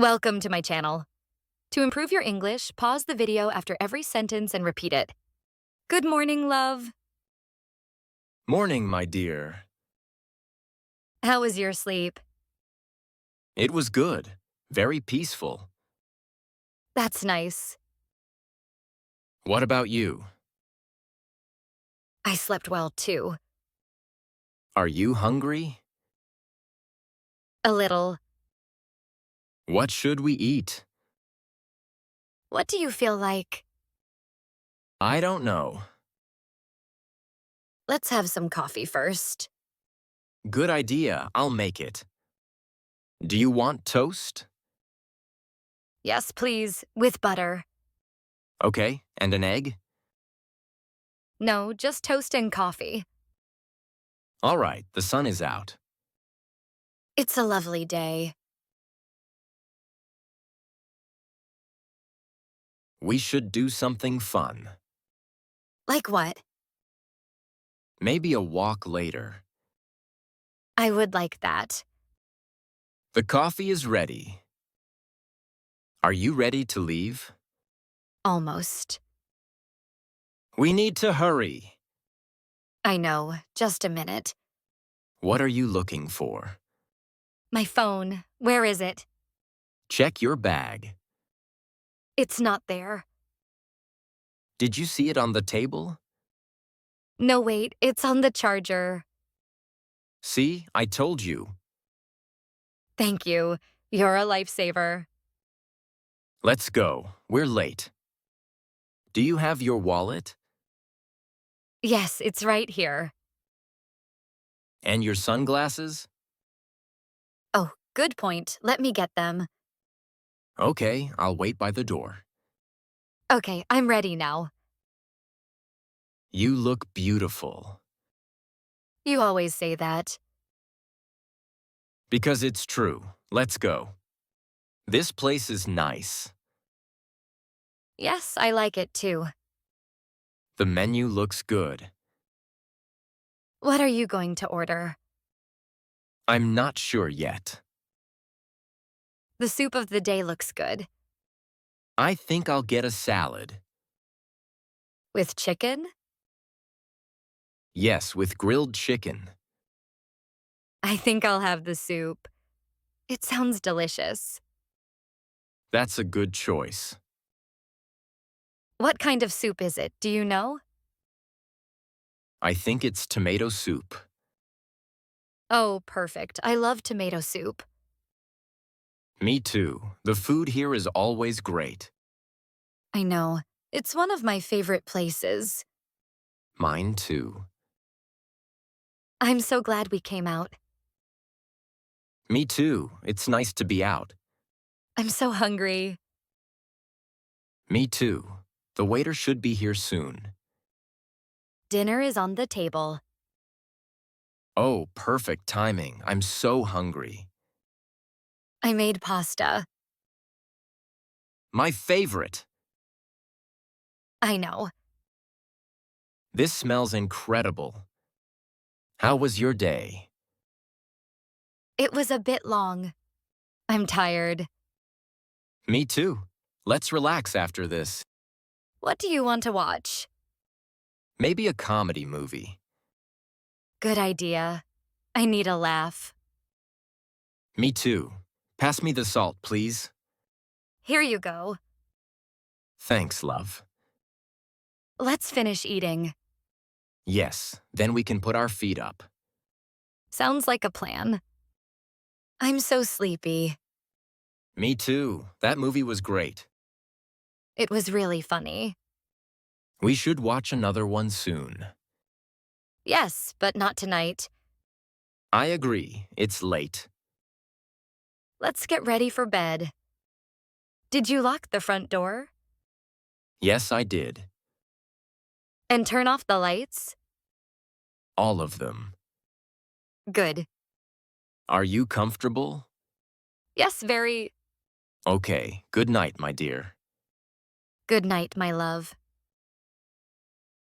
Welcome to my channel. To improve your English, pause the video after every sentence and repeat it. Good morning, love. Morning, my dear. How was your sleep? It was good. Very peaceful. That's nice. What about you? I slept well too. Are you hungry? A little. What should we eat? What do you feel like? I don't know. Let's have some coffee first. Good idea. I'll make it. Do you want toast? Yes, please, with butter. Okay, and an egg? No, just toast and coffee. All right, the sun is out. It's a lovely day. We should do something fun. Like what? Maybe a walk later. I would like that. The coffee is ready. Are you ready to leave? Almost. We need to hurry. I know, just a minute. What are you looking for? My phone, where is it? Check your bag. It's not there. Did you see it on the table? No, wait, it's on the charger. See, I told you. Thank you. You're a lifesaver. Let's go. We're late. Do you have your wallet? Yes, it's right here. And your sunglasses? Oh, good point. Let me get them. Okay, I'll wait by the door. Okay, I'm ready now. You look beautiful. You always say that. Because it's true. Let's go. This place is nice. Yes, I like it too. The menu looks good. What are you going to order? I'm not sure yet. The soup of the day looks good. I think I'll get a salad. With chicken? Yes, with grilled chicken. I think I'll have the soup. It sounds delicious. That's a good choice. What kind of soup is it, do you know? I think it's tomato soup. Oh, perfect. I love tomato soup. Me too. The food here is always great. I know. It's one of my favorite places. Mine too. I'm so glad we came out. Me too. It's nice to be out. I'm so hungry. Me too. The waiter should be here soon. Dinner is on the table. Oh, perfect timing. I'm so hungry. I made pasta. My favorite. I know. This smells incredible. How was your day? It was a bit long. I'm tired. Me too. Let's relax after this. What do you want to watch? Maybe a comedy movie. Good idea. I need a laugh. Me too. Pass me the salt, please. Here you go. Thanks, love. Let's finish eating. Yes, then we can put our feet up. Sounds like a plan. I'm so sleepy. Me too. That movie was great. It was really funny. We should watch another one soon. Yes, but not tonight. I agree. It's late. Let's get ready for bed. Did you lock the front door? Yes, I did. And turn off the lights? All of them. Good. Are you comfortable? Yes, very. Okay. Good night, my dear. Good night, my love.